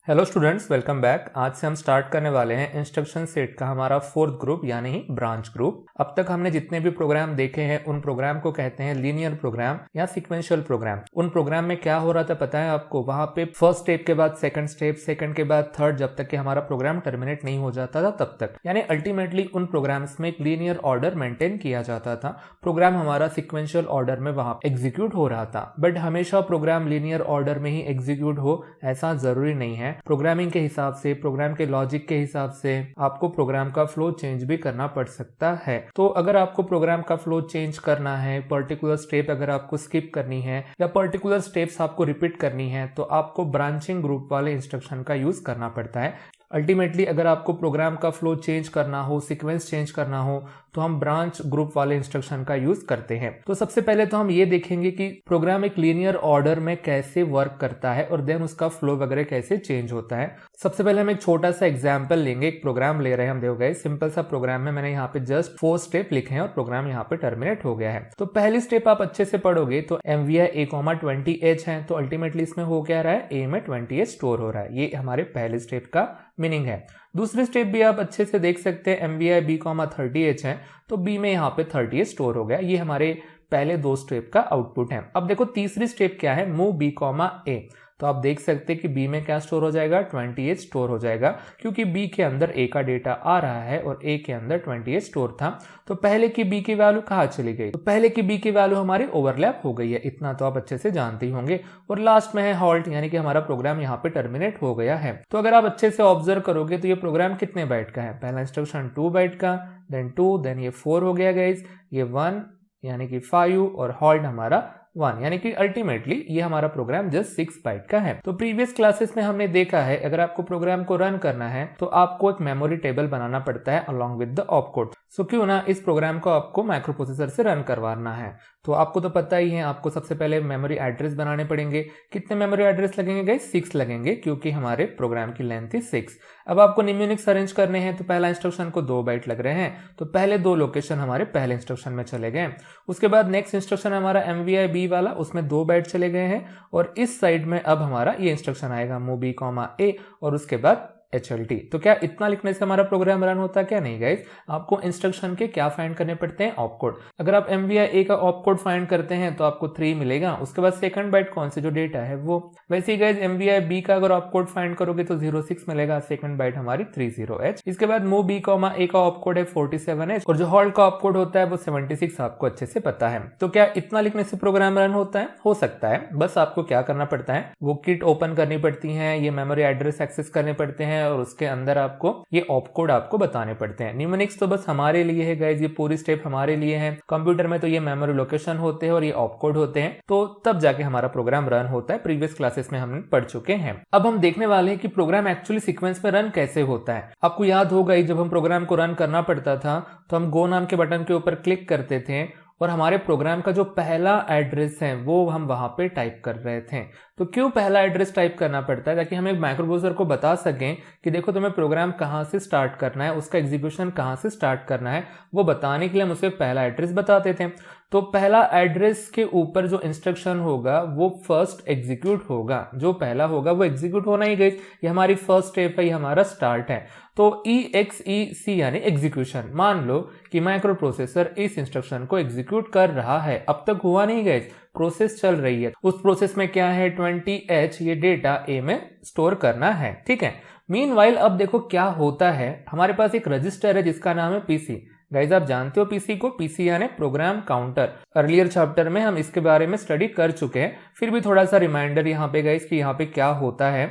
Hello students, welcome back. आज से हम स्टार्ट करने वाले हैं इंस्ट्रक्शन सेट का हमारा फोर्थ ग्रुप यानी ही ब्रांच ग्रुप। अब तक हमने जितने भी प्रोग्राम देखे हैं उन प्रोग्राम को कहते हैं लीनियर प्रोग्राम या सीक्वेंशियल प्रोग्राम। उन प्रोग्राम में क्या हो रहा था पता है आपको? वहां पे फर्स्ट स्टेप के बाद सेकंड स्टेप, सेकंड के बाद थर्ड, जब तक कि हमारा प्रोग्राम टर्मिनेट नहीं हो जाता था तब तक, यानी अल्टीमेटली उन प्रोग्राम्स में एक लीनियर ऑर्डर मेंटेन किया जाता था। प्रोग्राम हमारा सिक्वेंशियल ऑर्डर में वहां एग्जीक्यूट हो रहा था, बट हमेशा प्रोग्राम लीनियर ऑर्डर में ही एग्जीक्यूट हो ऐसा जरूरी नहीं है। प्रोग्रामिंग के हिसाब से, प्रोग्राम के लॉजिक के हिसाब से आपको प्रोग्राम का फ्लो चेंज भी करना पड़ सकता है। तो अगर आपको प्रोग्राम का फ्लो चेंज करना है, पर्टिकुलर स्टेप अगर आपको स्किप करनी है या पर्टिकुलर स्टेप्स आपको रिपीट करनी है, तो आपको ब्रांचिंग ग्रुप वाले इंस्ट्रक्शन का यूज करना पड़ता है। अल्टीमेटली अगर आपको प्रोग्राम का फ्लो चेंज करना हो, सीक्वेंस चेंज करना हो, तो हम ब्रांच ग्रुप वाले इंस्ट्रक्शन का यूज करते हैं। तो सबसे पहले तो हम ये देखेंगे कि प्रोग्राम एक लीनियर ऑर्डर में कैसे वर्क करता है और देन उसका फ्लो वगैरह कैसे चेंज होता है। सबसे पहले हम एक छोटा सा एग्जांपल लेंगे। एक प्रोग्राम ले रहे हैं हम, देखो गाइस, सिंपल सा प्रोग्राम में मैंने यहाँ पे जस्ट 4 स्टेप लिखे हैं और प्रोग्राम यहाँ पे टर्मिनेट हो गया है। तो पहली स्टेप आप अच्छे से पढ़ोगे तो MVI A,20H है, तो अल्टीमेटली इसमें हो क्या रहा है, A में 20H स्टोर हो रहा है। ये हमारे पहले स्टेप का मीनिंग है। दूसरी स्टेप भी आप अच्छे से देख सकते हैं, MVI B,30H है, तो B में यहाँ पे 30H स्टोर हो गया। ये हमारे पहले 2 स्टेप का आउटपुट है। अब देखो तीसरी स्टेप क्या है, मूव B,A, तो आप देख सकते हैं कि B में क्या स्टोर हो जाएगा, 20H स्टोर हो जाएगा, क्योंकि B के अंदर A का डेटा आ रहा है और A के अंदर 20H स्टोर था। तो पहले की B की वैल्यू कहाँ चली गई, तो पहले की B की वैल्यू हमारी ओवरलैप हो गई है, इतना तो आप अच्छे से जानते ही होंगे। और लास्ट में है हॉल्ट, यानी कि हमारा प्रोग्राम यहाँ पे टर्मिनेट हो गया है। तो अगर आप अच्छे से ऑब्जर्व करोगे तो ये प्रोग्राम कितने बाइट का है, पहला इंस्ट्रक्शन 2 बाइट का, देन 2, देन ये 4 हो गया गाइज, ये 1 यानी कि 5 और हॉल्ट हमारा 1, यानी कि अल्टीमेटली ये हमारा प्रोग्राम जस्ट 6 बाइट का है। तो प्रीवियस क्लासेस में हमने देखा है अगर आपको प्रोग्राम को रन करना है तो आपको एक मेमोरी टेबल बनाना पड़ता है अलोंग विद द ऑपकोड। सो क्यों ना इस प्रोग्राम को आपको माइक्रो प्रोसेसर से रन करवाना है, तो आपको तो पता ही है, आपको सबसे पहले मेमोरी एड्रेस बनाने पड़ेंगे। कितने मेमोरी एड्रेस लगेंगे गाइस, 6 लगेंगे, क्योंकि हमारे प्रोग्राम की लेंथ थी 6। अब आपको निम्नलिखित अरेंज करने हैं, तो पहला इंस्ट्रक्शन को 2 बाइट लग रहे हैं, तो पहले 2 लोकेशन हमारे पहले इंस्ट्रक्शन में चले गए। उसके बाद नेक्स्ट इंस्ट्रक्शन हमारा MVI B वाला, उसमें 2 बाइट चले गए हैं, और इस साइड में अब हमारा ये इंस्ट्रक्शन आएगा मूव B,A, और उसके बाद HLT। तो क्या इतना लिखने से हमारा प्रोग्राम रन होता है? क्या नहीं गाइस, आपको इंस्ट्रक्शन के क्या फाइंड करने पड़ते हैं, ऑपकोड। अगर आप MVI A का ऑपकोड फाइंड करते हैं तो आपको 3 मिलेगा। उसके बाद सेकंड बाइट कौन से जो डेटा है वो, वैसे ही गाइस MVI B का अगर ऑपकोड फाइंड करोगे तो 06 मिलेगा, सेकंड बाइट हमारी 30H। इसके बाद मूव B,A का ऑपकोड है 47H, और जो हॉल्ट का ऑपकोड होता है वो 76, आपको अच्छे से पता है। तो क्या इतना लिखने से प्रोग्राम रन होता है? हो सकता है। बस आपको क्या करना पड़ता है, वो किट ओपन करनी पड़ती है, ये मेमोरी एड्रेस एक्सेस करने पड़ते हैं, और उसके अंदर आपको ये ऑपकोड आपको बताने पड़ते हैं। न्यूमेरिक्स तो बस हमारे लिए है गाइस, ये पूरी स्टेप हमारे लिए है। कंप्यूटर में तो ये मेमोरी लोकेशन होते हैं और ये ऑपकोड होते हैं, तो तब जाके हमारा प्रोग्राम रन होता है। प्रीवियस क्लासेस में हमने पढ़ चुके हैं। अब हम देखने वाले हैं कि प्रोग्राम एक्चुअली सीक्वेंस में रन कैसे होता है। आपको याद होगा जब हम प्रोग्राम को रन करना पड़ता था तो हम गो नाम के बटन के ऊपर क्लिक करते थे और हमारे प्रोग्राम का जो पहला एड्रेस है वो हम वहां पे टाइप कर रहे थे। तो क्यों पहला एड्रेस टाइप करना पड़ता है? ताकि हम एक माइक्रो प्रोसेसर को बता सकें कि देखो तुम्हें प्रोग्राम कहाँ से स्टार्ट करना है, उसका एग्जीक्यूशन कहाँ से स्टार्ट करना है, वो बताने के लिए हम उसे पहला एड्रेस बताते थे। तो पहला एड्रेस के ऊपर जो इंस्ट्रक्शन होगा वो फर्स्ट एग्जीक्यूट होगा, जो पहला होगा वो एग्जीक्यूट होना ही गई। ये हमारी फर्स्ट स्टेप है, ये हमारा स्टार्ट है। तो EXEC यानी एग्जीक्यूशन। मान लो कि माइक्रो प्रोसेसर इस इंस्ट्रक्शन को एग्जीक्यूट कर रहा है, अब तक हुआ नहीं गई, प्रोसेस चल रही है। उस प्रोसेस में क्या है, 20H ये डेटा A में स्टोर करना है, ठीक है। मीनवाइल अब देखो क्या होता है, हमारे पास एक रजिस्टर है जिसका नाम है PC। गाइज आप जानते हो PC को, PC यानी प्रोग्राम काउंटर। अर्लियर चैप्टर में हम इसके बारे में स्टडी कर चुके हैं, फिर भी थोड़ा सा रिमाइंडर यहाँ पे गाइज कि यहाँ पे क्या होता है।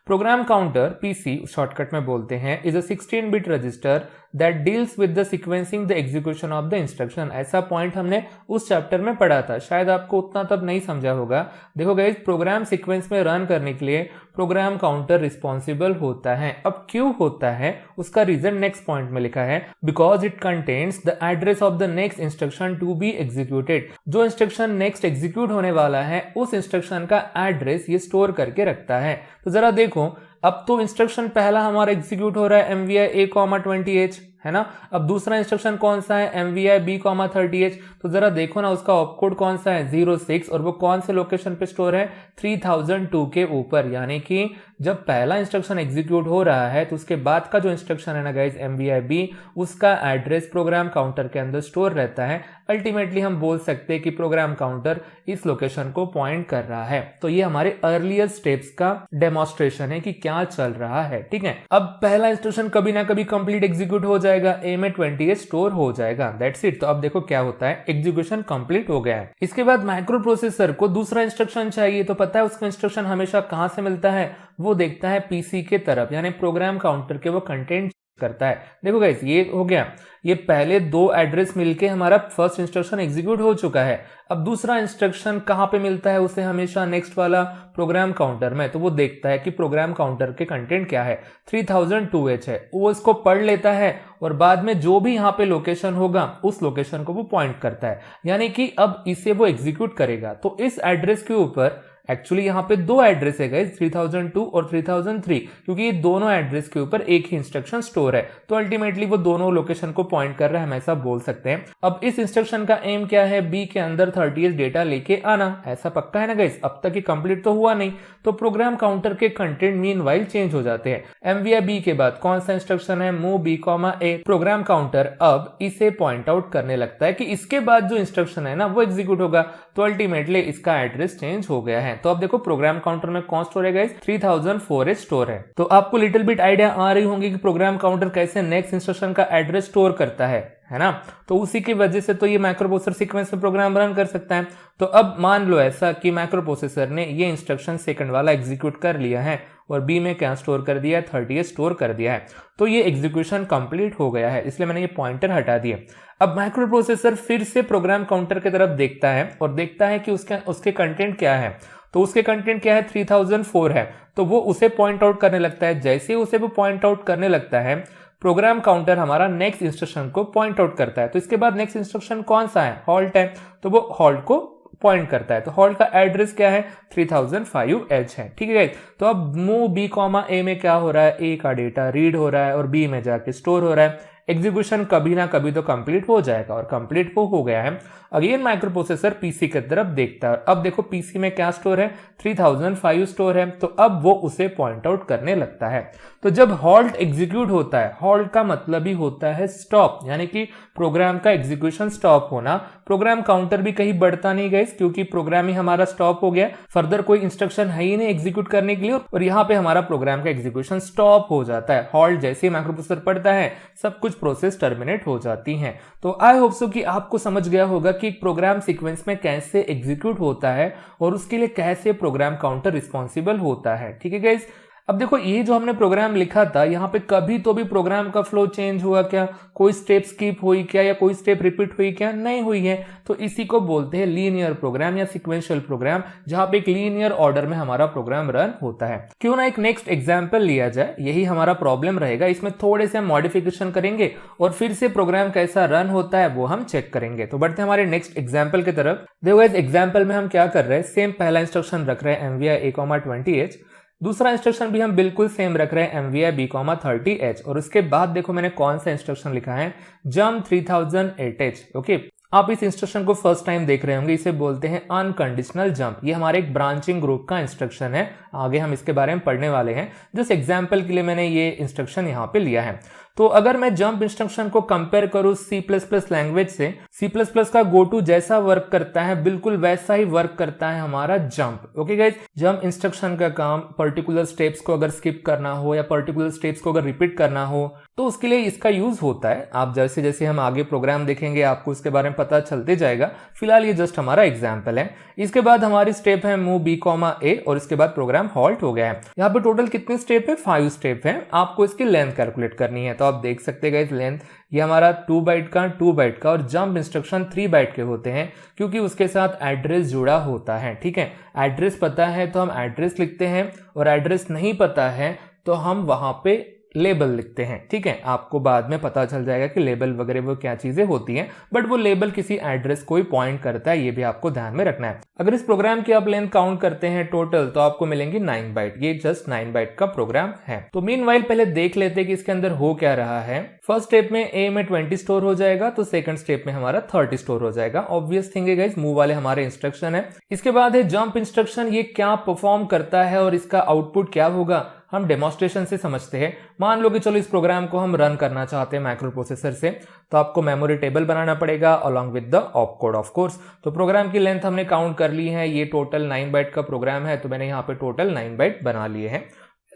प्रोग्राम काउंटर PC शॉर्टकट में बोलते हैं is a 16-bit register that deals with the sequencing the execution of the instruction. ऐसा पॉइंट हमने उस चैप्टर में पढ़ा था, शायद आपको उतना तब नहीं समझा होगा। देखो गाइज, प्रोग्राम सीक्वेंस में रन करने के लिए प्रोग्राम काउंटर रिस्पॉन्सिबल होता है। अब क्यों होता है उसका रीजन नेक्स्ट पॉइंट में लिखा है, because it contains the address of the next instruction to be executed. जो इंस्ट्रक्शन नेक्स्ट एग्जीक्यूट होने वाला है उस इंस्ट्रक्शन का एड्रेस ये स्टोर करके रखता है। तो जरा देखो, अब तो इंस्ट्रक्शन पहला हमारा एग्जीक्यूट हो रहा है MVI A,20H, है ना। अब दूसरा इंस्ट्रक्शन कौन सा है, MVI B,30H। तो जरा देखो ना उसका ऑपकोड कौन सा है, 06, और वो कौन से लोकेशन पे स्टोर है, 3002 के ऊपर, यानी कि जब पहला इंस्ट्रक्शन एग्जीक्यूट हो रहा है तो उसके बाद का जो इंस्ट्रक्शन है ना गाइस MVI-B, उसका एड्रेस प्रोग्राम काउंटर के अंदर स्टोर रहता है। अल्टीमेटली हम बोल सकते हैं कि प्रोग्राम काउंटर इस लोकेशन को पॉइंट कर रहा है। तो ये हमारे अर्लियर स्टेप्स का डेमोन्स्ट्रेशन है कि क्या चल रहा है, ठीक है। अब पहला इंस्ट्रक्शन कभी ना कभी कंप्लीट एग्जीक्यूट हो जाएगा, A में 28 स्टोर हो जाएगा, दैट्स इट। तो अब देखो क्या होता है, एग्जीक्यूशन कंप्लीट हो गया है। इसके बाद माइक्रो प्रोसेसर को दूसरा इंस्ट्रक्शन चाहिए, तो पता है उसका इंस्ट्रक्शन हमेशा कहां से मिलता है, वो देखता है पीसी के तरफ, यानी प्रोग्राम काउंटर के वो कंटेंट करता है। देखो गाइस ये हो गया, ये पहले दो एड्रेस मिलके हमारा फर्स्ट इंस्ट्रक्शन एग्जीक्यूट हो चुका है। अब दूसरा इंस्ट्रक्शन कहां पे मिलता है उसे, हमेशा नेक्स्ट वाला प्रोग्राम काउंटर में। तो वो देखता है कि प्रोग्राम काउंटर के कंटेंट क्या है, 3002H है, वो इसको पढ़ लेता है और बाद में जो भी यहाँ पे लोकेशन होगा उस लोकेशन को वो पॉइंट करता है, यानी कि अब इसे वो एग्जीक्यूट करेगा। तो इस एड्रेस के ऊपर एक्चुअली यहाँ पे दो एड्रेस है गाइस, 3002 और 3003, क्योंकि ये दोनों एड्रेस के ऊपर एक ही इंस्ट्रक्शन स्टोर है। तो अल्टीमेटली वो दोनों लोकेशन को पॉइंट कर रहा है, हम ऐसा बोल सकते हैं। अब इस इंस्ट्रक्शन का एम क्या है, बी के अंदर 30 डेटा लेके आना, ऐसा पक्का है ना गाइस। अब तक ये कंप्लीट तो हुआ नहीं, तो प्रोग्राम काउंटर के कंटेंट मीनवाइल चेंज हो जाते हैं। MVI-B के बाद कौन सा इंस्ट्रक्शन है, move B, A। Program counter अब इसे पॉइंट आउट करने लगता है कि इसके बाद जो इंस्ट्रक्शन है ना वो एग्जीक्यूट होगा। तो अल्टीमेटली इसका एड्रेस चेंज हो गया है। तो अब देखो प्रोग्राम काउंटर में कौन स्टोर है गाइस, 3004H स्टोर है। तो आपको लिटिल बिट आइडिया आ रही होंगी कि प्रोग्राम काउंटर कैसे नेक्स्ट इंस्ट्रक्शन का एड्रेस स्टोर करता है ना। तो उसी की वजह से तो ये माइक्रो प्रोसेसर सीक्वेंस में प्रोग्राम रन कर सकता है। तो अब मान लो ऐसा कि माइक्रो प्रोसेसर ने ये इंस्ट्रक्शन सेकंड वाला एग्जीक्यूट कर लिया है और बी में क्या स्टोर कर दिया है, 30 स्टोर कर दिया है। तो ये एग्जीक्यूशन कंप्लीट हो गया है, इसलिए मैंने ये पॉइंटर हटा दिया। अब माइक्रो प्रोसेसर फिर से प्रोग्राम काउंटर की तरफ देखता है और देखता है कि उसके कंटेंट क्या है। तो उसके कंटेंट क्या है, 3004 है, तो वो उसे पॉइंट आउट करने लगता है। जैसे ही उसे वो पॉइंट आउट करने लगता है, प्रोग्राम काउंटर हमारा नेक्स्ट इंस्ट्रक्शन को पॉइंट आउट करता है। तो इसके बाद नेक्स्ट इंस्ट्रक्शन कौन सा है, हॉल्ट है, तो वो हॉल्ट को पॉइंट करता है। तो हॉल्ट का एड्रेस क्या है, 3005H है, ठीक है। तो अब मूव B, A में क्या हो रहा है, A का डेटा रीड हो रहा है और B में जाके स्टोर हो रहा है। एग्जीक्यूशन कभी ना कभी तो कंप्लीट हो जाएगा और कंप्लीट वो हो गया है। अगेन माइक्रो प्रोसेसर पीसी की तरफ देखता है। अब देखो पीसी में क्या स्टोर है, 3005 स्टोर है, तो अब वो उसे पॉइंट आउट करने लगता है। तो जब हॉल्ट एग्जीक्यूट होता है, हॉल्ट का मतलब ही होता है स्टॉप, यानी कि प्रोग्राम का एग्जीक्यूशन स्टॉप होना। प्रोग्राम काउंटर भी कहीं बढ़ता नहीं गाइस, क्योंकि प्रोग्राम ही हमारा स्टॉप हो गया, फर्दर कोई इंस्ट्रक्शन है ही नहीं एग्जीक्यूट करने के लिए, और यहाँ पे हमारा प्रोग्राम का एग्जीक्यूशन स्टॉप हो जाता है। हॉल्ट जैसे ही माइक्रो प्रोसेसर पढ़ता है, सब कुछ प्रोसेस टर्मिनेट हो जाती हैं। तो आई होप सो कि आपको समझ गया होगा कि एक प्रोग्राम सीक्वेंस में कैसे एग्जीक्यूट होता है और उसके लिए कैसे प्रोग्राम काउंटर रिस्पॉन्सिबल होता है, ठीक है गाइस। अब देखो ये जो हमने प्रोग्राम लिखा था, यहाँ पे कभी तो भी प्रोग्राम का फ्लो चेंज हुआ क्या, कोई स्टेप स्किप हुई क्या, या कोई स्टेप रिपीट हुई क्या, नहीं हुई है। तो इसी को बोलते हैं लीनियर प्रोग्राम या सीक्वेंशियल प्रोग्राम, जहां पे एक लीनियर ऑर्डर में हमारा प्रोग्राम रन होता है। क्यों ना एक नेक्स्ट एग्जाम्पल लिया जाए, यही हमारा प्रॉब्लम रहेगा। इसमें थोड़े से हम मॉडिफिकेशन करेंगे और फिर से प्रोग्राम कैसा रन होता है वो हम चेक करेंगे। तो बढ़ते हमारे नेक्स्ट एग्जाम्पल की तरफ। देखो इस एग्जाम्पल में हम क्या कर रहे हैं, सेम पहला इंस्ट्रक्शन रख रहे हैं MVI-A, 20H। दूसरा इंस्ट्रक्शन भी हम बिल्कुल सेम रख रहे हैं MVI-B, 30H, और उसके बाद देखो मैंने कौन सा इंस्ट्रक्शन लिखा है, जंप 3008H। ओके, आप इस इंस्ट्रक्शन को फर्स्ट टाइम देख रहे होंगे, इसे बोलते हैं अनकंडीशनल जंप। ये हमारे एक ब्रांचिंग ग्रुप का इंस्ट्रक्शन है, आगे हम इसके बारे में पढ़ने वाले हैं। जस्ट एग्जाम्पल के लिए मैंने ये इंस्ट्रक्शन यहाँ पे लिया है। तो अगर मैं जंप इंस्ट्रक्शन को कंपेयर करूं C++ लैंग्वेज से, C++ का गो टू जैसा वर्क करता है बिल्कुल वैसा ही वर्क करता है हमारा jump. Okay guys, jump instruction का काम पर्टिकुलर स्टेप्स को अगर स्किप करना हो या पर्टिकुलर स्टेप्स को अगर रिपीट करना हो तो उसके लिए इसका यूज होता है। आप जैसे जैसे हम आगे प्रोग्राम देखेंगे आपको इसके बारे में पता चलते जाएगा। फिलहाल ये जस्ट हमारा एग्जाम्पल है। इसके बाद हमारी स्टेप है मूव B, A, और इसके बाद प्रोग्राम हॉल्ट हो गया है। यहाँ पे टोटल कितने स्टेप है, 5 स्टेप है। आपको इसकी लेंथ कैलकुलेट करनी है। तो आप देख सकते हैं लेंथ, ये हमारा 2 बाइट का और जंप इंस्ट्रक्शन 3 बाइट के होते हैं, क्योंकि उसके साथ एड्रेस जुड़ा होता है। ठीक है, एड्रेस पता है तो हम एड्रेस लिखते हैं, और एड्रेस नहीं पता है तो हम वहां पे लेबल लिखते हैं। ठीक है, आपको बाद में पता चल जाएगा कि लेबल वगैरह वो क्या चीजें होती हैं, बट वो लेबल किसी एड्रेस को ही पॉइंट करता है, ये भी आपको ध्यान में रखना है। अगर इस प्रोग्राम की आप लेंथ काउंट करते हैं टोटल, तो आपको मिलेंगी 9 बाइट। ये जस्ट 9 बाइट का प्रोग्राम है। तो मीनवाइल पहले देख लेते हैं कि इसके अंदर हो क्या रहा है। फर्स्ट स्टेप में ए में 20 स्टोर हो जाएगा, तो सेकंड स्टेप में हमारा 30 स्टोर हो जाएगा। ऑब्वियस थिंग है गाइस, मूव वाले हमारे इंस्ट्रक्शन है। इसके बाद है जंप इंस्ट्रक्शन। ये क्या परफॉर्म करता है और इसका आउटपुट क्या होगा, हम डेमोन्स्ट्रेशन से समझते हैं। मान लो कि चलो इस प्रोग्राम को हम रन करना चाहते हैं मैक्रो प्रोसेसर से, तो आपको मेमोरी टेबल बनाना पड़ेगा along with the op code of course. तो प्रोग्राम की लेंथ हमने काउंट कर ली है, ये टोटल 9 बाइट का प्रोग्राम है, तो मैंने यहाँ पे टोटल 9 बाइट बना लिए हैं।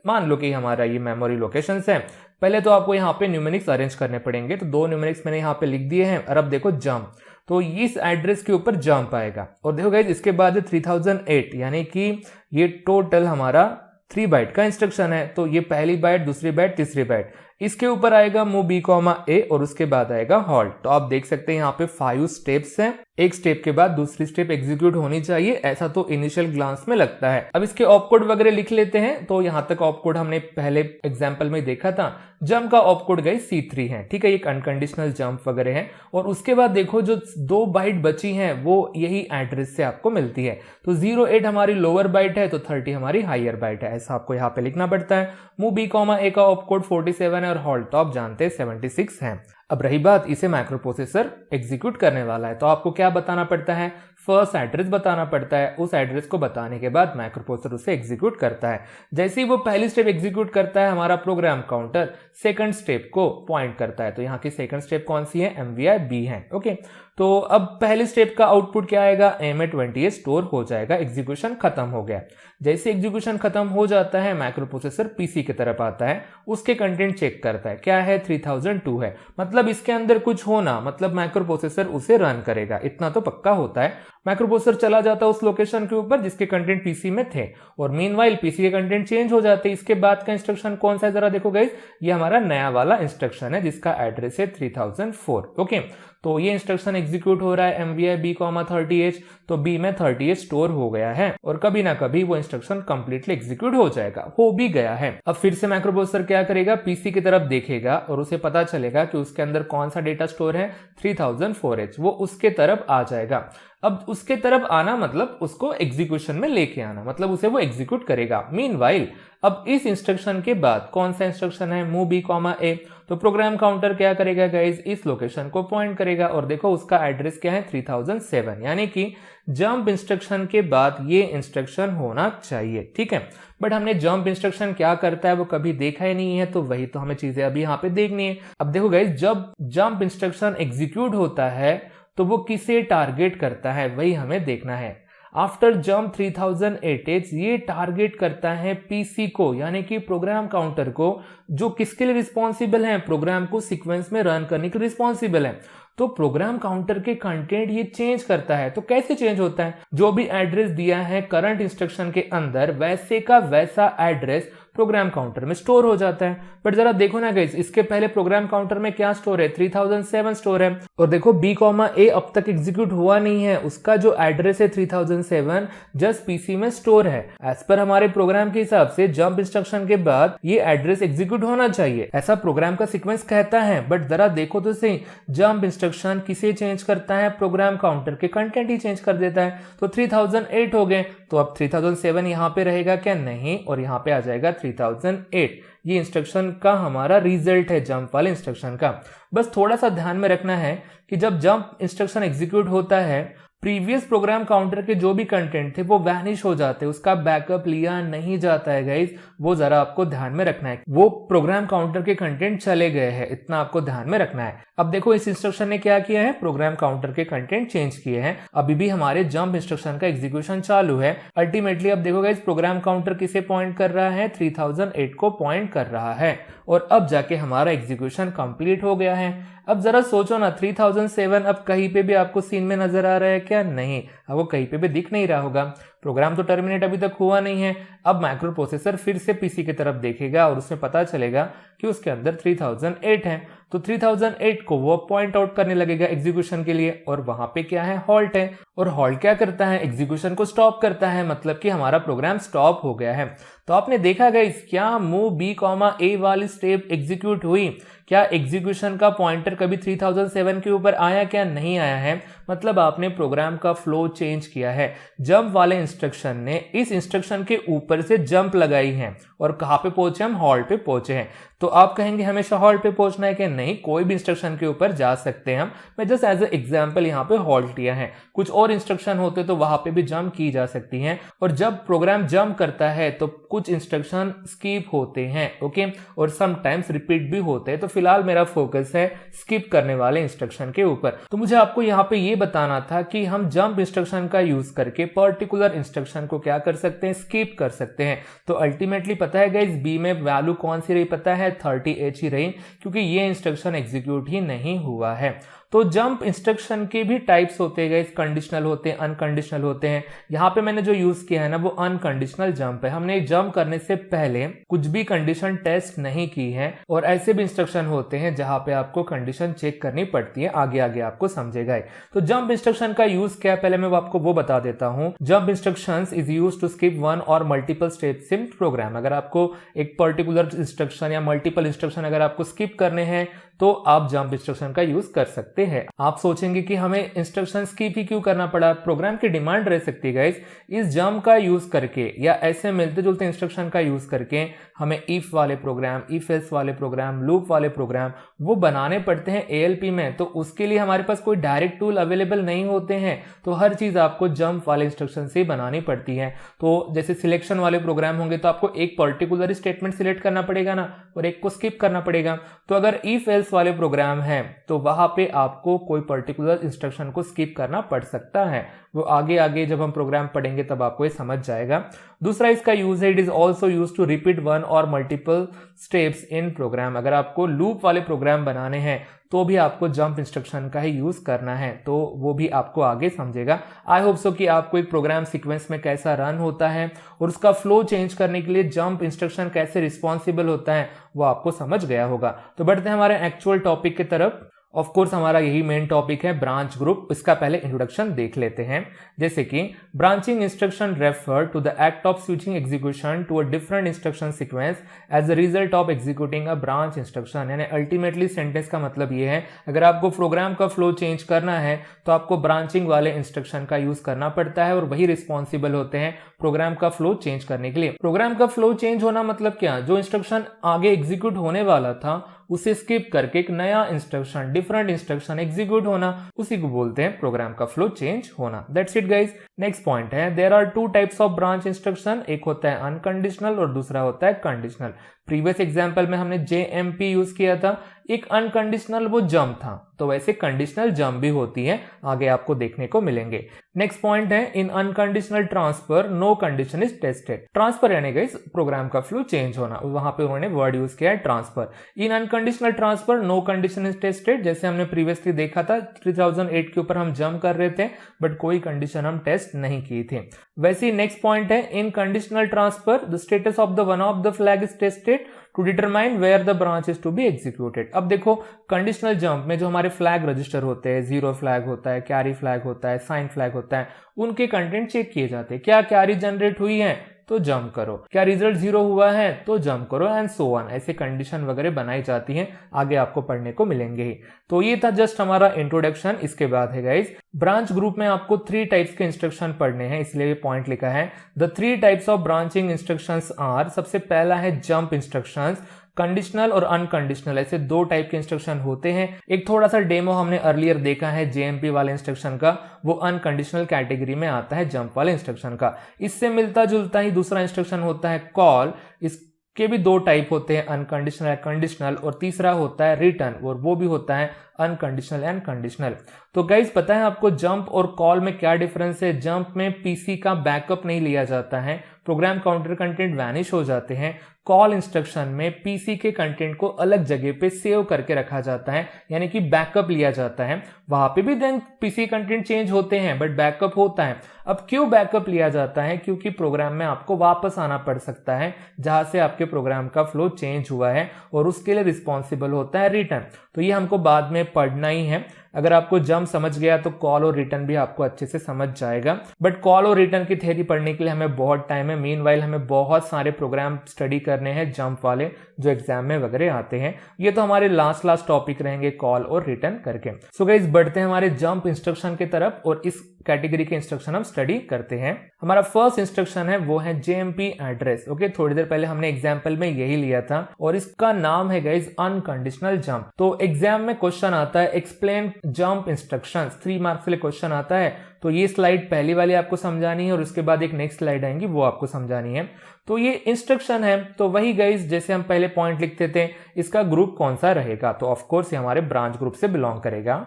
मान लो कि हमारा ये मेमोरी लोकेशंस है। पहले तो आपको यहाँ पे न्यूमेरिक्स अरेंज करने पड़ेंगे, तो 2 न्यूमेरिक्स मैंने यहाँ पे लिख दिए हैं। और अब देखो जंप, तो इस एड्रेस के ऊपर जंप आएगा। और देखो गाइस, इसके बाद 3008, यानी कि ये टोटल हमारा 3 बाइट का इंस्ट्रक्शन है। तो ये पहली बाइट, दूसरी बाइट, तीसरी बाइट, इसके ऊपर आएगा मूव बी कॉमा ए और उसके बाद आएगा हॉल्ट। तो आप देख सकते हैं यहाँ पे 5 स्टेप्स हैं। एक स्टेप के बाद दूसरी स्टेप एग्जीक्यूट होनी चाहिए, ऐसा तो इनिशियल ग्लांस में लगता है। अब इसके ऑपकोड वगैरह लिख लेते हैं। तो यहाँ तक ऑपकोड हमने पहले एग्जांपल में देखा था। जंप का ऑपकोड गाइस C3 है। ठीक है, एक अनकंडीशनल जंप वगैरह है। और उसके बाद देखो जो 2 बाइट बची हैं वो यही एड्रेस से आपको मिलती है। तो 08 हमारी लोअर बाइट है, तो 30 हमारी हायर बाइट है, ऐसा आपको यहाँ पे लिखना पड़ता है। मूव बी कॉमा ए का ऑपकोड 47 है और हॉल्ट तो आप जानते हैं 76 है। अब रही बात, इसे माइक्रो प्रोसेसर एग्जीक्यूट करने वाला है, तो आपको क्या बताना पड़ता है, फर्स्ट एड्रेस बताना पड़ता है। उस एड्रेस को बताने के बाद माइक्रो प्रोसेसर उसे एग्जीक्यूट करता है। जैसे ही वो पहली स्टेप एग्जीक्यूट करता है, हमारा प्रोग्राम काउंटर सेकंड स्टेप को पॉइंट करता है। तो यहाँ की सेकंड स्टेप कौन सी है, MVI B है। ओके, तो अब पहली स्टेप का आउटपुट क्या आएगा, A में 28 स्टोर हो जाएगा। एग्जीक्यूशन खत्म हो गया। जैसे एग्जीक्यूशन खत्म हो जाता है, माइक्रो प्रोसेसर पीसी की तरफ आता है, उसके कंटेंट चेक करता है। क्या है, 3002 है, मतलब इसके अंदर कुछ होना, मतलब माइक्रो प्रोसेसर उसे रन करेगा, इतना तो पक्का होता है। माइक्रो प्रोसेसर चला जाता है उस लोकेशन के ऊपर जिसके कंटेंट पीसी में थे, और मीनवाइल पीसी के कंटेंट चेंज हो जाते हैं। इसके बाद का इंस्ट्रक्शन कौन सा है, जरा देखो गाइस, ये हमारा नया वाला इंस्ट्रक्शन है जिसका एड्रेस है 3004। ओके, तो ये इंस्ट्रक्शन एग्जीक्यूट हो रहा है MVI B, 30H। तो B में 30H स्टोर हो गया है और कभी ना कभी वो इंस्ट्रक्शन कंप्लीटली एग्जीक्यूट हो जाएगा, हो भी गया है। अब फिर से माइक्रो प्रोसेसर क्या करेगा, पीसी की तरफ देखेगा और उसे पता चलेगा कि उसके अंदर कौन सा डेटा स्टोर है, 3004H, वो उसके तरफ आ जाएगा। अब उसके तरफ आना मतलब उसको एग्जीक्यूशन में लेके आना, मतलब उसे वो एग्जीक्यूट करेगा। मीनवाइल अब इस इंस्ट्रक्शन के बाद कौन सा इंस्ट्रक्शन है, मूव बी कॉमा ए, तो प्रोग्राम काउंटर क्या करेगा गाइस, इस लोकेशन को पॉइंट करेगा। और देखो उसका एड्रेस क्या है, 3007, यानी कि जंप इंस्ट्रक्शन के बाद ये इंस्ट्रक्शन होना चाहिए। ठीक है, बट हमने जंप इंस्ट्रक्शन क्या करता है वो कभी देखा ही नहीं है, तो वही तो हमें चीजें अभी यहाँ पे देखनी है। अब देखो गाइस, जब जंप इंस्ट्रक्शन एग्जीक्यूट होता है तो वो किसे टारगेट करता है, वही हमें देखना है। आफ्टर जंप 3008H ये टारगेट करता है पीसी को, यानी कि प्रोग्राम काउंटर को, जो किसके लिए रिस्पॉन्सिबल है, प्रोग्राम को सीक्वेंस में रन करने के लिए रिस्पॉन्सिबल है। तो प्रोग्राम काउंटर के कंटेंट ये चेंज करता है। तो कैसे चेंज होता है, जो भी एड्रेस दिया है करंट इंस्ट्रक्शन के अंदर, वैसे का वैसा एड्रेस प्रोग्राम काउंटर में स्टोर हो जाता है। बट जरा देखो ना गाइस, इसके पहले प्रोग्राम काउंटर में क्या स्टोर है, 3007 स्टोर है। और देखो B कॉमा ए अब तक एग्जीक्यूट हुआ नहीं है, उसका जो एड्रेस है 3007 जस्ट पीसी में स्टोर है। एज पर हमारे प्रोग्राम के हिसाब से जंप इंस्ट्रक्शन के बाद ये एड्रेस एग्जीक्यूट होना चाहिए, ऐसा प्रोग्राम का सीक्वेंस कहता है। बट जरा देखो तो सही, जंप इंस्ट्रक्शन किसे चेंज करता है, प्रोग्राम काउंटर के कंटेंट ही चेंज कर देता है। तो 3008 हो गए, तो अब 3007 यहाँ पे रहेगा क्या, नहीं, और यहाँ पे आ जाएगा 3008। ये इंस्ट्रक्शन का हमारा रिजल्ट है जंप वाले इंस्ट्रक्शन का। बस थोड़ा सा ध्यान में रखना है कि जब जंप इंस्ट्रक्शन एग्जीक्यूट होता है, प्रीवियस प्रोग्राम काउंटर के जो भी कंटेंट थे वो वैनिश हो जाते हैं, उसका बैकअप लिया नहीं जाता है गाइस, वो जरा आपको ध्यान में रखना है। वो प्रोग्राम काउंटर के कंटेंट चले गए हैं, इतना आपको ध्यान में रखना है। अब देखो इस इंस्ट्रक्शन ने क्या किया है, प्रोग्राम काउंटर के कंटेंट चेंज किए हैं। अभी भी हमारे जंप इंस्ट्रक्शन का एग्जीक्यूशन चालू है। अल्टीमेटली अब देखो गाइस, प्रोग्राम काउंटर किसे पॉइंट कर रहा है, 3008 को पॉइंट कर रहा है। और अब जाके हमारा एग्जीक्यूशन कंप्लीट हो गया है। अब जरा सोचो ना, 3007 अब कहीं पे भी आपको सीन में नजर आ रहा है क्या, नहीं। आपको कहीं पे भी दिख नहीं रहा होगा। प्रोग्राम तो टर्मिनेट अभी तक हुआ नहीं है। अब माइक्रो प्रोसेसर फिर से पीसी की तरफ देखेगा और उसमें पता चलेगा कि उसके अंदर 3008 है, तो 3008 को वो पॉइंट आउट करने लगेगा एग्जीक्यूशन के लिए, और वहां पे क्या है, हॉल्ट है। और हॉल्ट क्या करता है, एग्जीक्यूशन को स्टॉप करता है, मतलब कि हमारा प्रोग्राम स्टॉप हो गया है। तो आपने देखा गाइस, क्या मूव बी कॉमा ए वाली स्टेप एग्जीक्यूट हुई, क्या एग्जीक्यूशन का पॉइंटर कभी 3007 के ऊपर आया, क्या नहीं आया है, मतलब आपने प्रोग्राम का फ्लो चेंज किया है। जंप वाले इंस्ट्रक्शन ने इस इंस्ट्रक्शन के ऊपर से जंप लगाई है और कहां पे पहुंचे, हम हॉल्ट पे पहुंचे हैं। तो आप कहेंगे हमेशा हॉल्ट पे पहुंचना है कि नहीं, कोई भी इंस्ट्रक्शन के ऊपर जा सकते हैं हम। मैं जस्ट एज ए एग्जांपल यहाँ पे हॉल्ट लिया है, कुछ और इंस्ट्रक्शन होते तो वहां पे भी जंप की जा सकती हैं। और जब प्रोग्राम जंप करता है तो कुछ इंस्ट्रक्शन स्किप होते हैं, ओके, और समटाइम्स रिपीट भी होते हैं। तो फिलहाल मेरा फोकस है स्किप करने वाले इंस्ट्रक्शन के ऊपर। तो मुझे आपको यहाँ पे ये बताना था कि हम जंप इंस्ट्रक्शन का यूज करके पर्टिकुलर इंस्ट्रक्शन को क्या कर सकते हैं, स्किप कर सकते हैं। तो अल्टीमेटली पता है गाइस, बी में वैल्यू कौन सी रही, पता है 30H ही रही, क्योंकि ये इंस्ट्रक्शन एग्जीक्यूट ही नहीं हुआ है। तो जंप इंस्ट्रक्शन के भी टाइप्स होते हैं गाइस, कंडीशनल होते हैं, अनकंडीशनल होते हैं। यहाँ पे मैंने जो यूज किया है ना, वो अनकंडीशनल जंप है। हमने जंप करने से पहले कुछ भी कंडीशन टेस्ट नहीं की है। और ऐसे भी इंस्ट्रक्शन होते हैं जहां पे आपको कंडीशन चेक करनी पड़ती है, आगे आगे आपको समझेगा। तो जंप इंस्ट्रक्शन का यूज क्या है, पहले मैं आपको वो बता देता हूँ। Jump instructions is used to skip one or multiple steps in program. अगर आपको एक पर्टिकुलर इंस्ट्रक्शन या मल्टीपल इंस्ट्रक्शन अगर आपको स्किप करने हैं तो आप जंप इंस्ट्रक्शन का यूज कर सकते हैं। आप सोचेंगे कि हमें इंस्ट्रक्शन स्किप ही क्यों करना पड़ा, प्रोग्राम की डिमांड रह सकती है गाइस। इस जंप का यूज करके या ऐसे मिलते जुलते इंस्ट्रक्शन का यूज करके हमें इफ वाले प्रोग्राम, इफ एल्स वाले प्रोग्राम, लूप वाले प्रोग्राम वो बनाने पड़ते हैं ALP में। तो उसके लिए हमारे पास कोई डायरेक्ट टूल अवेलेबल नहीं होते हैं, तो हर चीज आपको जंप वाले इंस्ट्रक्शन से बनानी पड़ती है। तो जैसे सिलेक्शन वाले प्रोग्राम होंगे तो आपको एक पर्टिकुलर स्टेटमेंट सिलेक्ट करना पड़ेगा ना, और एक को स्किप करना पड़ेगा। तो अगर इफ एल्स वाले प्रोग्राम है तो वहां पे आपको कोई पर्टिकुलर इंस्ट्रक्शन को स्किप करना पड़ सकता है। वो आगे आगे जब हम प्रोग्राम पढ़ेंगे तब आपको ये समझ जाएगा। दूसरा इसका यूज है, it is also use to repeat one or multiple steps in program. अगर आपको लूप वाले प्रोग्राम बनाने हैं तो भी आपको जंप इंस्ट्रक्शन का ही यूज करना है, तो वो भी आपको आगे समझेगा। आई होप सो कि आपको एक प्रोग्राम सीक्वेंस में कैसा रन होता है और उसका फ्लो चेंज करने के लिए जंप इंस्ट्रक्शन कैसे रिस्पॉन्सिबल होता है वो आपको समझ गया होगा। तो बढ़ते हैं हमारे एक्चुअल टॉपिक की तरफ। ऑफ कोर्स हमारा यही मेन टॉपिक है, ब्रांच ग्रुप। इसका पहले इंट्रोडक्शन देख लेते हैं। जैसे कि branching instruction refer to the act of switching execution to a different instruction sequence as a result of executing a branch instruction. यानी अल्टीमेटली सेंटेंस का मतलब ये है, अगर आपको प्रोग्राम का फ्लो चेंज करना है तो आपको ब्रांचिंग वाले इंस्ट्रक्शन का यूज करना पड़ता है, और वही रिस्पॉन्सिबल होते हैं प्रोग्राम का फ्लो चेंज करने के लिए। प्रोग्राम का फ्लो चेंज होना मतलब क्या, जो इंस्ट्रक्शन आगे एग्जीक्यूट होने वाला था उसे स्किप करके एक नया इंस्ट्रक्शन, डिफरेंट इंस्ट्रक्शन एग्जीक्यूट होना, उसी को बोलते हैं प्रोग्राम का फ्लो चेंज होना। That's it guys. Next point है, there are two types of branch instruction, एक होता है अनकंडीशनल और दूसरा होता है कंडीशनल। प्रीवियस एग्जांपल में हमने JMP यूज किया था, एक अनकंडीशनल वो जंप था, तो वैसे कंडीशनल जंप भी होती है, आगे आपको देखने को मिलेंगे। नेक्स्ट पॉइंट है, in unconditional transfer no condition is tested. Transfer यानी गाइस प्रोग्राम का फ्लो चेंज होना, वहां पे उन्होंने वर्ड यूज किया है transfer. In unconditional transfer no condition is tested, जैसे हमने प्रीवियसली देखा था 3008 के ऊपर हम जंप कर रहे थे बट कोई कंडीशन हम टेस्ट नहीं की थी। वैसे ही नेक्स्ट पॉइंट है, in conditional transfer the status of the one of the flag is tested to determine where the branch is to be executed. अब देखो कंडीशनल जंप में जो हमारे फ्लैग रजिस्टर होते हैं, जीरो फ्लैग होता है, कैरी फ्लैग होता है, साइन फ्लैग होता है, उनके कंटेंट चेक किए जाते हैं। क्या कैरी जनरेट हुई है तो जंप करो, क्या रिजल्ट 0 हुआ है तो जंप करो, एंड सो ऑन। ऐसे कंडीशन वगैरह बनाई जाती हैं, आगे आपको पढ़ने को मिलेंगे ही। तो ये था जस्ट हमारा इंट्रोडक्शन। इसके बाद है गाइस, ब्रांच ग्रुप में आपको 3 टाइप्स के इंस्ट्रक्शन पढ़ने हैं, इसलिए ये पॉइंट लिखा है। The 3 types of branching instructions are, सबसे पहला है जंप इंस्ट्रक्शंस। कंडीशनल और अनकंडीशनल, ऐसे 2 टाइप के इंस्ट्रक्शन होते हैं। एक थोड़ा सा डेमो हमने अर्लियर देखा है JMP वाले इंस्ट्रक्शन का, वो अनकंडीशनल कैटेगरी में आता है जंप वाले इंस्ट्रक्शन का। इससे मिलता जुलता ही दूसरा इंस्ट्रक्शन होता है कॉल। इसके भी 2 टाइप होते हैं, अनकंडीशनल या कंडीशनल, और तीसरा होता है रिटर्न, और वो भी होता है अनकंडीशनल एंड कंडीशनल। तो गाइस पता है आपको जंप और कॉल में क्या डिफरेंस है? जंप में पीसी का बैकअप नहीं लिया जाता है, प्रोग्राम काउंटर कंटेंट वैनिश हो जाते हैं। कॉल इंस्ट्रक्शन में पीसी के कंटेंट को अलग जगह पे सेव करके रखा जाता है, यानी कि बैकअप लिया जाता है। वहां पे भी देन पीसी कंटेंट चेंज होते हैं बट बैकअप होता है। अब क्यों बैकअप लिया जाता है? क्योंकि प्रोग्राम में आपको वापस आना पड़ सकता है जहां से आपके प्रोग्राम का फ्लो चेंज हुआ है, और उसके लिए रिस्पॉन्सिबल होता है रिटर्न। तो ये हमको बाद में पढ़ना ही है। अगर आपको जंप समझ गया तो कॉल और रिटर्न भी आपको अच्छे से समझ जाएगा। बट कॉल और रिटर्न की थ्योरी पढ़ने के लिए हमें बहुत टाइम है। मीनवाइल हमें बहुत सारे प्रोग्राम स्टडी करने हैं जंप वाले, जो एग्जाम में वगैरह आते हैं। ये तो हमारे लास्ट टॉपिक रहेंगे कॉल और रिटर्न करके। सो गाइस, बढ़ते हैं हमारे जंप इंस्ट्रक्शन की तरफ और इस कैटेगरी के इंस्ट्रक्शन हम स्टडी करते हैं। हमारा फर्स्ट इंस्ट्रक्शन है वो है जेएमपी एड्रेस। ओके, थोड़ी देर पहले हमने एग्जाम्पल में यही लिया था और इसका नाम है गाइस अनकंडीशनल जंप। तो एग्जाम में क्वेश्चन आता है एक्सप्लेन जंप इंस्ट्रक्शंस, 3 मार्क्स के लिए क्वेश्चन आता है। तो ये स्लाइड पहली वाली आपको समझानी है और उसके बाद एक नेक्स्ट स्लाइड आएंगी वो आपको समझानी है। तो ये इंस्ट्रक्शन है, तो वही गाइस जैसे हम पहले पॉइंट लिखते थे, इसका ग्रुप कौन सा रहेगा, तो ऑफ कोर्स ये हमारे ब्रांच ग्रुप से बिलोंग करेगा।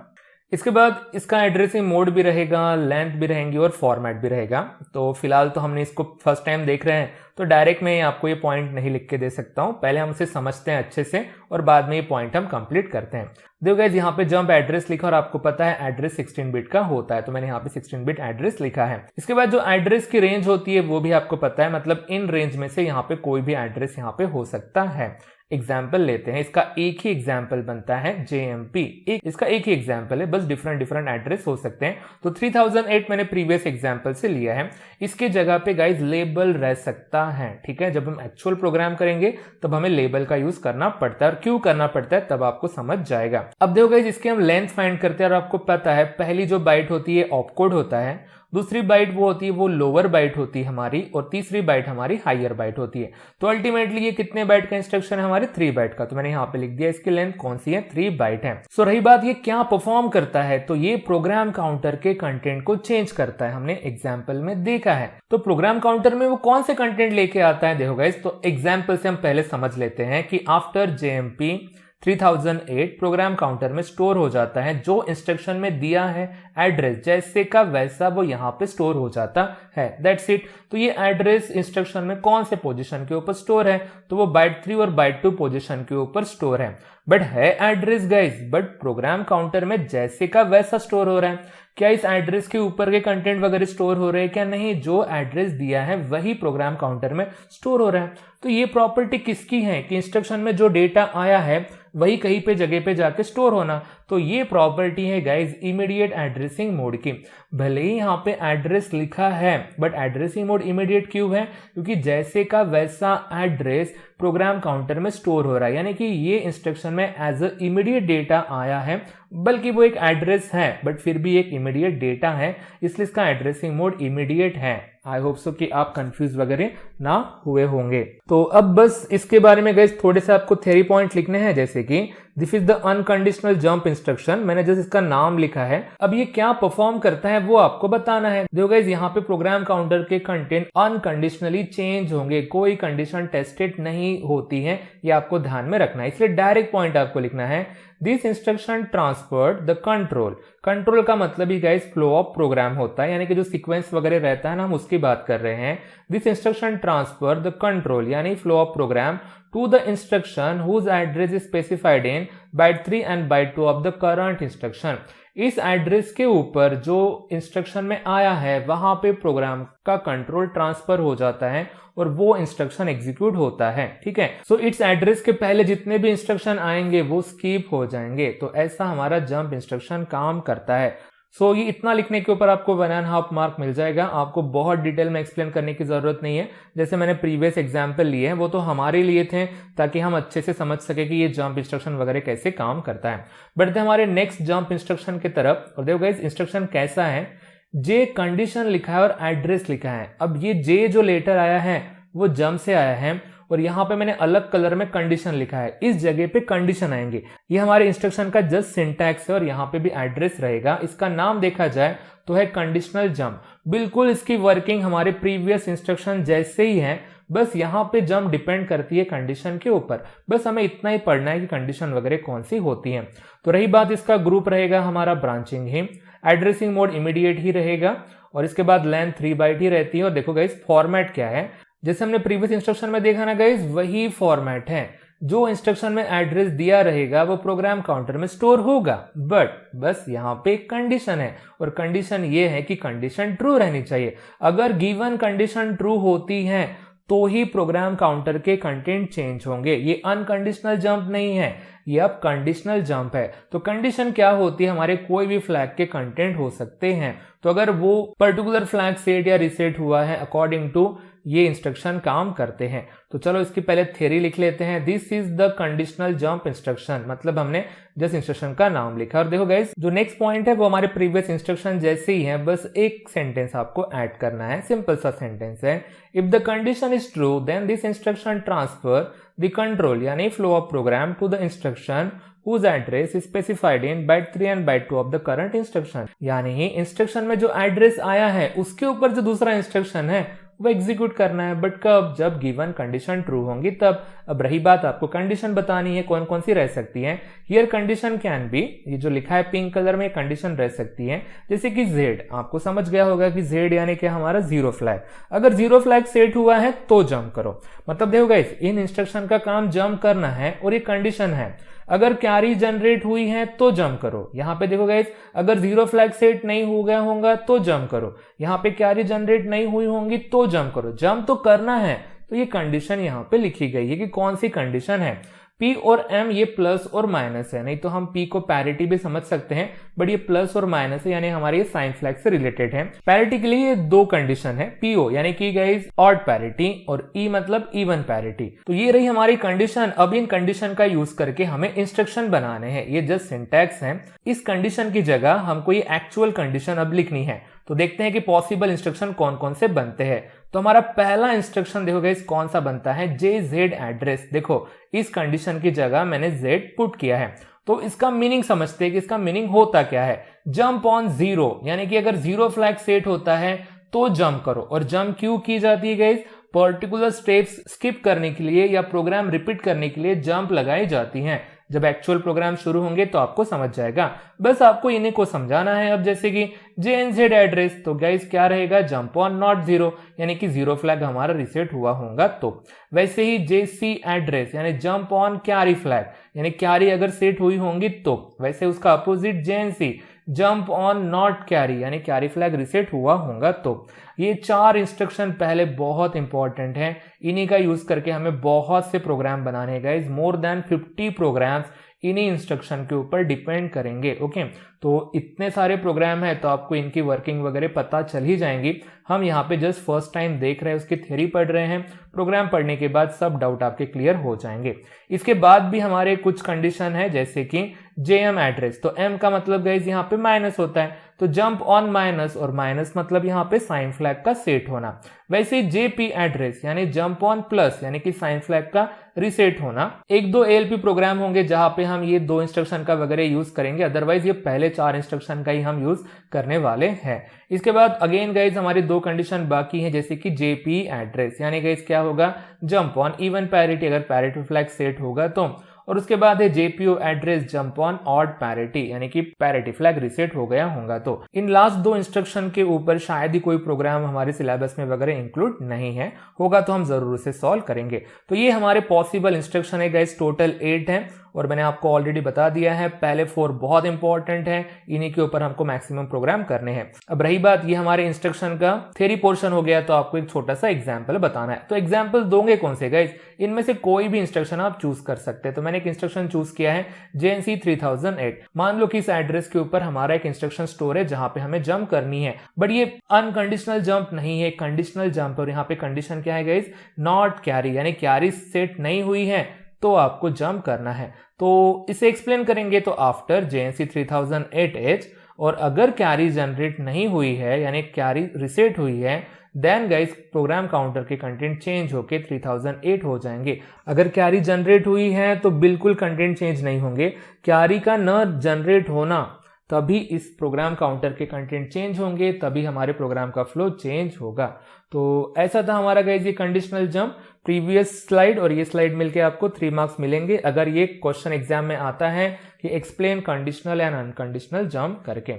इसके बाद इसका एड्रेसिंग मोड भी रहेगा, लेंथ भी रहेंगी और फॉर्मेट भी रहेगा। तो फिलहाल तो हमने इसको फर्स्ट टाइम देख रहे हैं, तो डायरेक्ट मैं आपको ये पॉइंट नहीं लिख के दे सकता हूं। पहले हम इसे समझते हैं अच्छे से और बाद में ये पॉइंट हम कंप्लीट करते हैं। देखो गाइस, यहाँ पे जंप एड्रेस लिखा और आपको पता है एड्रेस 16 बिट का होता है, तो मैंने यहाँ पे 16 बिट एड्रेस लिखा है। इसके बाद जो एड्रेस की रेंज होती है वो भी आपको पता है, मतलब इन रेंज में से यहाँ पे कोई भी एड्रेस यहाँ पे हो सकता है। एग्जाम्पल लेते हैं, इसका एक ही एग्जाम्पल बनता है JMP, इसका एक ही एग्जाम्पल है, बस डिफरेंट एड्रेस हो सकते हैं। तो 3008 मैंने प्रीवियस एग्जाम्पल से लिया है। इसके जगह पे गाइज लेबल रह सकता है, ठीक है। जब हम एक्चुअल प्रोग्राम करेंगे तब हमें लेबल का यूज करना पड़ता है, और क्यों करना पड़ता है तब आपको समझ जाएगा। अब देखो गाइज, इसके हम लेंथ फाइंड करते हैं और आपको पता है पहली जो बाइट होती है ऑपकोड होता है, दूसरी बाइट वो होती है वो लोअर बाइट होती है हमारी, और तीसरी बाइट हमारी हायर बाइट होती है। तो अल्टीमेटली ये कितने बाइट का इंस्ट्रक्शन है हमारे 3 बाइट का, तो मैंने यहाँ पे लिख दिया इसकी लेंथ कौन सी है 3 बाइट है। सो रही बात ये क्या परफॉर्म करता है, तो ये प्रोग्राम काउंटर के कंटेंट को चेंज करता है, हमने एग्जाम्पल में देखा है। तो प्रोग्राम काउंटर में वो कौन से कंटेंट लेके आता है, देखो गाइस, तो एग्जाम्पल से हम पहले समझ लेते हैं कि आफ्टर JMP 3008 प्रोग्राम काउंटर में स्टोर हो जाता है जो इंस्ट्रक्शन में दिया है एड्रेस, जैसे का वैसा वो यहाँ पे स्टोर हो जाता है, दैट्स इट। तो ये एड्रेस इंस्ट्रक्शन में कौन से पोजीशन के ऊपर स्टोर है, तो वो बाइट 3 और बाइट 2 पोजीशन के ऊपर स्टोर है। बट है address guys, but program counter में जैसे का वैसा स्टोर हो रहा है। क्या इस एड्रेस के ऊपर के कंटेंट वगैरह स्टोर हो रहे हैं क्या? नहीं, जो एड्रेस दिया है वही प्रोग्राम काउंटर में स्टोर हो रहा है। तो ये प्रॉपर्टी किसकी है कि इंस्ट्रक्शन में जो डेटा आया है वही कहीं पे जगह पे जाके स्टोर होना। तो ये प्रॉपर्टी है गाइज इमीडिएट एड्रेसिंग मोड की। भले ही यहाँ पे एड्रेस लिखा है बट एड्रेसिंग मोड इमीडिएट क्यों है? क्योंकि जैसे का वैसा एड्रेस प्रोग्राम काउंटर में स्टोर हो रहा है, यानी कि ये इंस्ट्रक्शन में एज अ इमीडिएट डेटा आया है, बल्कि वो एक एड्रेस है बट फिर भी एक इमीडिएट डेटा है, इसलिए इसका एड्रेसिंग मोड इमीडिएट है। आई होप सो कि आप कंफ्यूज वगैरह ना हुए होंगे। तो अब बस इसके बारे में गाइस थोड़े से आपको थ्योरी पॉइंट लिखने हैं, जैसे कि this is the unconditional jump instruction, मैंने जस्ट इसका नाम लिखा है। अब ये क्या परफॉर्म करता है वो आपको बताना है। देखो गाइस, यहाँ पे प्रोग्राम काउंटर के कंटेंट अनकंडीशनली चेंज होंगे, कोई कंडीशन टेस्टेड नहीं होती है, ये आपको ध्यान में रखना है। इसलिए डायरेक्ट पॉइंट आपको लिखना है this instruction transferred the control. Control का मतलब ही गाइस फ्लो ऑफ प्रोग्राम होता है, यानी कि जो सीक्वेंस वगैरह रहता है ना, हम उसकी बात कर रहे हैं। This instruction transfer the control यानी flow of program to the instruction whose address is specified in byte 3 and byte 2 of the current instruction। इस एड्रेस के ऊपर जो इंस्ट्रक्शन में आया है वहां पे प्रोग्राम का कंट्रोल ट्रांसफर हो जाता है और वो इंस्ट्रक्शन एग्जीक्यूट होता है, ठीक है। सो इट्स एड्रेस के पहले जितने भी इंस्ट्रक्शन आएंगे वो स्किप हो जाएंगे। तो ऐसा हमारा जंप इंस्ट्रक्शन काम करता है। सो ये इतना लिखने के ऊपर आपको 1.5 मार्क मिल जाएगा। आपको बहुत डिटेल में एक्सप्लेन करने की जरूरत नहीं है। जैसे मैंने प्रीवियस एग्जाम्पल लिए हैं वो तो हमारे लिए थे ताकि हम अच्छे से समझ सके कि ये जंप इंस्ट्रक्शन वगैरह कैसे काम करता है। बढ़ते हमारे नेक्स्ट जंप इंस्ट्रक्शन की तरफ। और देखो गाइस, इंस्ट्रक्शन कैसा है, जे कंडीशन लिखा है और एड्रेस लिखा है। अब ये जे जो लेटर आया है वो जंप से आया है और यहाँ पे मैंने अलग कलर में कंडीशन लिखा है, इस जगह पे कंडीशन आएंगे। ये हमारे इंस्ट्रक्शन का जस्ट सिंटैक्स है और यहाँ पे भी एड्रेस रहेगा। इसका नाम देखा जाए तो है कंडीशनल जंप। बिल्कुल इसकी वर्किंग हमारे प्रीवियस इंस्ट्रक्शन जैसे ही है, बस यहाँ पे जंप डिपेंड करती है कंडीशन के ऊपर। बस हमें इतना ही पढ़ना है कि कंडीशन वगैरह कौन सी होती है। तो रही बात, इसका ग्रुप रहेगा हमारा ब्रांचिंग ही, एड्रेसिंग मोड इमीडिएट ही रहेगा और इसके बाद लेंथ 3 बाइट ही रहती है। और देखो गाइस, फॉर्मेट क्या है, जैसे हमने प्रीवियस इंस्ट्रक्शन में देखा ना गाइस, वही फॉर्मेट है। जो इंस्ट्रक्शन में एड्रेस दिया रहेगा वो प्रोग्राम काउंटर में स्टोर होगा, बट बस यहाँ पे एक कंडीशन है, और कंडीशन ये है कि कंडीशन ट्रू रहनी चाहिए। अगर गिवन कंडीशन ट्रू होती है तो ही प्रोग्राम काउंटर के कंटेंट चेंज होंगे। ये अनकंडीशनल जंप नहीं है, ये अब कंडीशनल जंप है। तो कंडीशन क्या होती है, हमारे कोई भी फ्लैग के कंटेंट हो सकते हैं। तो अगर वो पर्टिकुलर फ्लैग सेट या रिसेट हुआ है अकॉर्डिंग टू ये इंस्ट्रक्शन काम करते हैं। तो चलो इसकी पहले थ्योरी लिख लेते हैं। This is the conditional jump instruction, मतलब हमने जस्ट इंस्ट्रक्शन का नाम लिखा। और देखो गाइस, जो नेक्स्ट पॉइंट है वो हमारे प्रीवियस इंस्ट्रक्शन जैसे ही है, बस एक सेंटेंस आपको ऐड करना है। सिंपल सा सेंटेंस है, if the condition is true then this instruction transfer the control यानी flow of program to the instruction whose address is specified in byte 3 and byte 2 of the current instruction। यानी instruction में जो address आया है उसके ऊपर जो दूसरा इंस्ट्रक्शन है वो एग्जीक्यूट करना है, बट कब, जब गिवन कंडीशन ट्रू होंगी तब। अब रही बात आपको कंडीशन बतानी है, कौन कौन सी रह सकती है। हियर कंडीशन कैन बी, ये जो लिखा है पिंक कलर में, कंडीशन रह सकती है जैसे कि जेड। आपको समझ गया होगा कि जेड यानी कि हमारा जीरो फ्लैग। अगर जीरो फ्लैग सेट हुआ है तो जंप करो, मतलब देखो गाइस, इन इंस्ट्रक्शन का काम जंप करना है और ये कंडीशन है। अगर कैरी जनरेट हुई है तो जंप करो। यहाँ पे देखो गाइस, अगर जीरो फ्लैग सेट नहीं हो गया होगा तो जंप करो। यहाँ पे कैरी जनरेट नहीं हुई होंगी तो जंप करो। जंप तो करना है, तो ये कंडीशन यहाँ पे लिखी गई है कि कौन सी कंडीशन है। P और M ये प्लस और माइनस है, नहीं तो हम P को पैरिटी भी समझ सकते हैं, बट ये प्लस और माइनस है यानी हमारे ये साइन फ्लैग से रिलेटेड है। पैरिटी के लिए ये दो कंडीशन है, PO यानी कि गाइस ऑड पैरिटी और E मतलब इवन पैरिटी। तो ये रही हमारी कंडीशन। अब इन कंडीशन का यूज करके हमें इंस्ट्रक्शन बनाने हैं। ये जस्ट सिंटैक्स है। इस कंडीशन की जगह हमको ये एक्चुअल कंडीशन अब लिखनी है। तो देखते हैं कि पॉसिबल इंस्ट्रक्शन कौन कौन से बनते हैं। तो हमारा पहला इंस्ट्रक्शन देखो गाइस कौन सा बनता है, JZ एड्रेस। देखो इस कंडीशन की जगह मैंने Z पुट किया है, तो इसका मीनिंग समझते हैं कि इसका मीनिंग होता क्या है। जंप ऑन जीरो, यानी कि अगर जीरो फ्लैग सेट होता है तो जंप करो। और जंप क्यों की जाती है गाइस, पर्टिकुलर स्टेप्स स्किप करने के लिए या प्रोग्राम रिपीट करने के लिए जंप लगाई जाती हैं। जब एक्चुअल प्रोग्राम शुरू होंगे तो आपको समझ जाएगा, बस आपको इन्हीं को समझाना है। अब जैसे कि JNZ एड्रेस, तो गाइस क्या रहेगा, जंप ऑन नॉट जीरो, यानी कि जीरो फ्लैग हमारा रिसेट हुआ होगा तो। वैसे ही JC एड्रेस यानी जंप ऑन कैरी फ्लैग, यानी कैरी अगर सेट हुई होंगी तो। वैसे उसका opposite JNC, jump on not carry, यानी कैरी फ्लैग रिसेट हुआ होगा तो। ये चार इंस्ट्रक्शन पहले बहुत इंपॉर्टेंट हैं, इन्हीं का यूज करके हमें बहुत से प्रोग्राम बनाने हैं गाइस। मोर देन 50 प्रोग्राम्स इन्हीं इंस्ट्रक्शन के ऊपर डिपेंड करेंगे। ओके, तो इतने सारे प्रोग्राम है तो आपको इनकी वर्किंग वगैरह पता चल ही जाएंगी। हम यहाँ पे जस्ट फर्स्ट टाइम देख रहे हैं, उसकी थ्योरी पढ़ रहे हैं। प्रोग्राम पढ़ने के बाद सब डाउट आपके क्लियर हो जाएंगे। इसके बाद भी हमारे कुछ कंडीशन है, जैसे कि JM एड्रेस, तो M का मतलब गाइस यहाँ पे माइनस होता है, तो जंप ऑन माइनस, और माइनस मतलब यहाँ पे साइन फ्लैग का सेट होना। वैसे JP एड्रेस यानी जंप ऑन प्लस, यानी कि साइन फ्लैग का रिसेट होना। एक दो ALP प्रोग्राम होंगे जहां पे हम ये दो इंस्ट्रक्शन का वगैरह यूज करेंगे, अदरवाइज ये पहले चार इंस्ट्रक्शन का ही हम यूज करने वाले हैं। इसके बाद अगेन गाइज हमारी दो कंडीशन बाकी हैं, जैसे कि JP एड्रेस, यानी गाइज क्या होगा, जंप ऑन इवन पैरिटी, अगर पैरिटी फ्लैग सेट होगा तो। और उसके बाद है JPO address, jump on odd parity, यानी कि पैरिटी फ्लैग रिसेट हो गया होगा तो। इन लास्ट दो इंस्ट्रक्शन के ऊपर शायद ही कोई प्रोग्राम हमारे सिलेबस में वगैरह इंक्लूड नहीं है, होगा तो हम जरूर उसे सॉल्व करेंगे। तो ये हमारे पॉसिबल इंस्ट्रक्शन है गाइस, टोटल 8 है, और मैंने आपको ऑलरेडी बता दिया है पहले 4 बहुत इंपॉर्टेंट है, इन्हीं के ऊपर हमको मैक्सिमम प्रोग्राम करने हैं। अब रही बात ये हमारे इंस्ट्रक्शन का थ्योरी पोर्शन हो गया, तो आपको एक छोटा सा एग्जांपल बताना है। तो एग्जांपल दोगे कौन से गाइस, इनमें से कोई भी इंस्ट्रक्शन आप चूज कर सकते हैं। तो मैंने एक इंस्ट्रक्शन चूज किया है JNC 3008। मान लो कि इस एड्रेस के ऊपर हमारा एक इंस्ट्रक्शन स्टोर है जहां पे हमें जंप करनी है, बट ये अनकंडीशनल जंप नहीं है, कंडीशनल जंप। और यहाँ पे कंडीशन क्या है गाइस, नॉट कैरी, यानी कैरी सेट नहीं हुई है तो आपको जंप करना है। तो इसे एक्सप्लेन करेंगे, तो आफ्टर JNC 3008H, और अगर कैरी जनरेट नहीं हुई है यानी कैरी रिसेट हुई है, देन गाइस प्रोग्राम काउंटर के कंटेंट चेंज होके 3008 हो जाएंगे। अगर कैरी जनरेट हुई है तो बिल्कुल कंटेंट चेंज नहीं होंगे, कैरी का न जनरेट होना तभी इस प्रोग्राम काउंटर के कंटेंट चेंज होंगे, तभी हमारे प्रोग्राम का फ्लो चेंज होगा। तो ऐसा था हमारा गाइस ये कंडीशनल जंप। प्रीवियस स्लाइड और ये स्लाइड मिलके आपको 3 मार्क्स मिलेंगे अगर ये क्वेश्चन एग्जाम में आता है कि explain conditional and unconditional jump करके।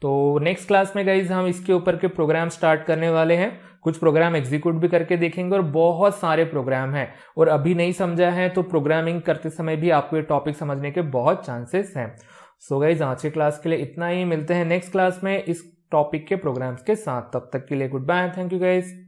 तो नेक्स्ट क्लास में गाइज हम इसके ऊपर के प्रोग्राम स्टार्ट करने वाले हैं, कुछ प्रोग्राम एग्जीक्यूट भी करके देखेंगे और बहुत सारे प्रोग्राम हैं, और अभी नहीं समझा है तो प्रोग्रामिंग करते समय भी आपको ये टॉपिक समझने के बहुत चांसेस हैं। सो गाइज आज के क्लास के लिए इतना ही, मिलते हैं नेक्स्ट क्लास में इस टॉपिक के प्रोग्राम्स के साथ। तब तक के लिए goodbye, thank you guys.